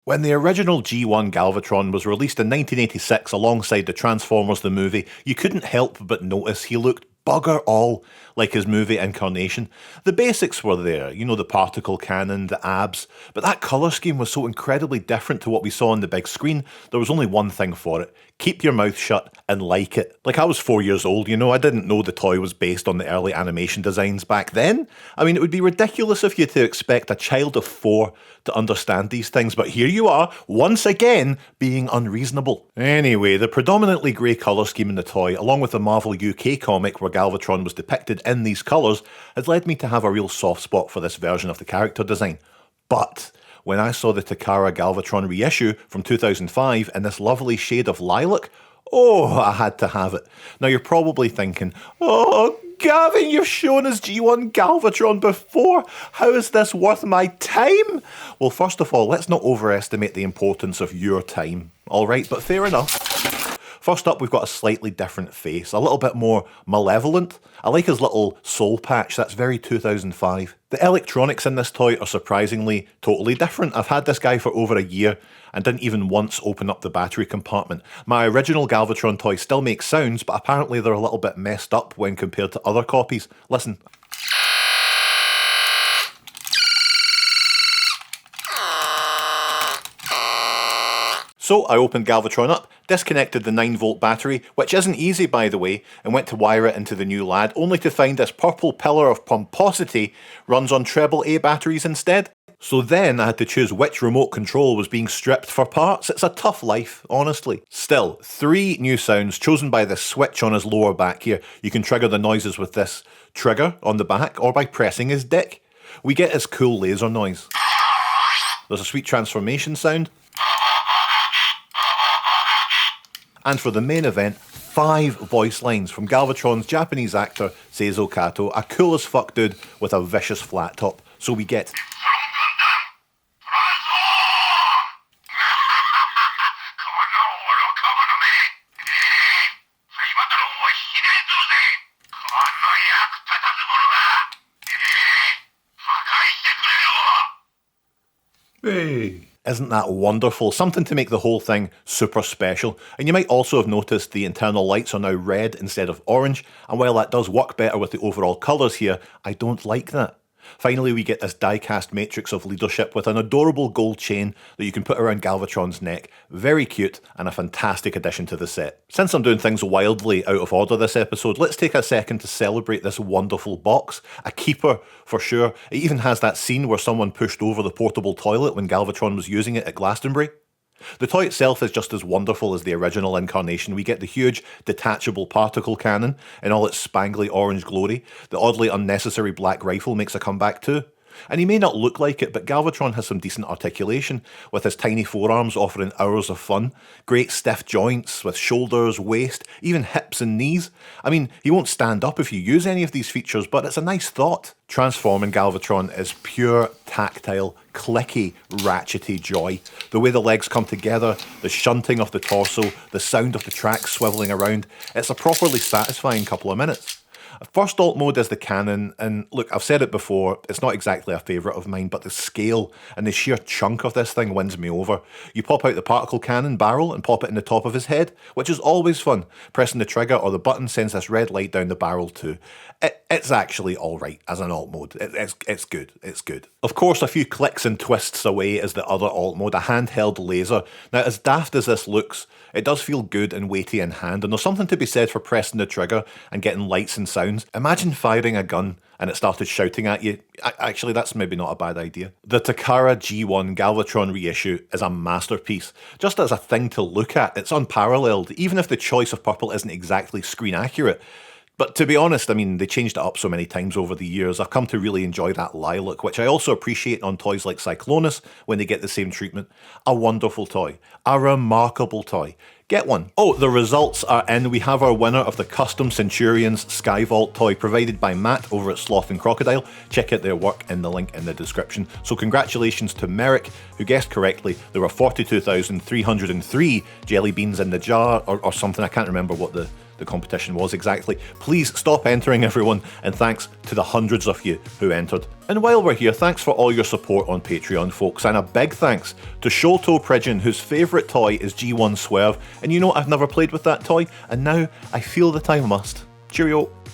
When the original G1 Galvatron was released in 1986 alongside the Transformers the movie, you couldn't help but notice he looked bugger all like his movie incarnation. The basics were there, you know, the particle cannon, the abs, but that colour scheme was so incredibly different to what we saw on the big screen, there was only one thing for it: keep your mouth shut and like it. Like, I was 4 years old, you know, I didn't know the toy was based on the early animation designs back then. I mean, it would be ridiculous of you to expect a child of 4 to understand these things, but here you are, once again, being unreasonable. Anyway, the predominantly grey colour scheme in the toy, along with the Marvel UK comic where Galvatron was depicted in these colours, has led me to have a real soft spot for this version of the character design. But when I saw the Takara Galvatron reissue from 2005 in this lovely shade of lilac, oh, I had to have it. Now you're probably thinking, oh, Gavin, you've shown us G1 Galvatron before. How is this worth my time? Well, first of all, let's not overestimate the importance of your time. Alright, but fair enough. First up, we've got a slightly different face, a little bit more malevolent. I like his little soul patch, that's very 2005. The electronics in this toy are surprisingly totally different. I've had this guy for over a year and didn't even once open up the battery compartment. My original Galvatron toy still makes sounds, but apparently they're a little bit messed up when compared to other copies. Listen. So I opened Galvatron up, disconnected the 9-volt battery, which isn't easy by the way, and went to wire it into the new lad, only to find this purple pillar of pomposity runs on AAA batteries instead. So then I had to choose which remote control was being stripped for parts. It's a tough life, honestly. Still, 3 new sounds chosen by the switch on his lower back here. You can trigger the noises with this trigger on the back or by pressing his dick. We get his cool laser noise. There's a sweet transformation sound. And for the main event, 5 voice lines from Galvatron's Japanese actor Seizo Kato, a cool as fuck dude with a vicious flat top. So we get hey. Isn't that wonderful? Something to make the whole thing super special. And you might also have noticed the internal lights are now red instead of orange, and while that does work better with the overall colours here, I don't like that. Finally, we get this die-cast matrix of leadership with an adorable gold chain that you can put around Galvatron's neck. Very cute and a fantastic addition to the set. Since I'm doing things wildly out of order this episode, let's take a second to celebrate this wonderful box. A keeper for sure. It even has that scene where someone pushed over the portable toilet when Galvatron was using it at Glastonbury. The toy itself is just as wonderful as the original incarnation. We get the huge detachable particle cannon in all its spangly orange glory. The oddly unnecessary black rifle makes a comeback too. And he may not look like it, but Galvatron has some decent articulation, with his tiny forearms offering hours of fun. Great stiff joints with shoulders, waist, even hips and knees. I mean, he won't stand up if you use any of these features, but it's a nice thought. Transforming Galvatron is pure, tactile, clicky, ratchety joy. The way the legs come together, the shunting of the torso, the sound of the tracks swivelling around, it's a properly satisfying couple of minutes. First alt mode is the cannon, and look, I've said it before, it's not exactly a favourite of mine, but the scale and the sheer chunk of this thing wins me over. You pop out the particle cannon barrel and pop it in the top of his head, which is always fun. Pressing the trigger or the button sends this red light down the barrel too. It's actually alright as an alt mode. It's good, it's good. Of course, a few clicks and twists away is the other alt mode, a handheld laser. Now, as daft as this looks, it does feel good and weighty in hand, and there's something to be said for pressing the trigger and getting lights and sounds. Imagine firing a gun and it started shouting at you. Actually, that's maybe not a bad idea. The Takara G1 Galvatron reissue is a masterpiece. Just as a thing to look at, it's unparalleled, even if the choice of purple isn't exactly screen accurate. But to be honest, I mean, they changed it up so many times over the years, I've come to really enjoy that lilac, which I also appreciate on toys like Cyclonus when they get the same treatment. A wonderful toy. A remarkable toy. Get one. Oh, the results are in. We have our winner of the Custom Centurions Skyvault toy provided by Matt over at Sloth and Crocodile. Check out their work in the link in the description. So congratulations to Merrick, who guessed correctly. There were 42,303 jelly beans in the jar, or something. I can't remember what the competition was exactly. Please stop entering, everyone, and thanks to the hundreds of you who entered. And while we're here, thanks for all your support on Patreon, folks, and a big thanks to Shoto Pridgeon, whose favourite toy is G1 Swerve, and you know I've never played with that toy, and now I feel that I must. Cheerio.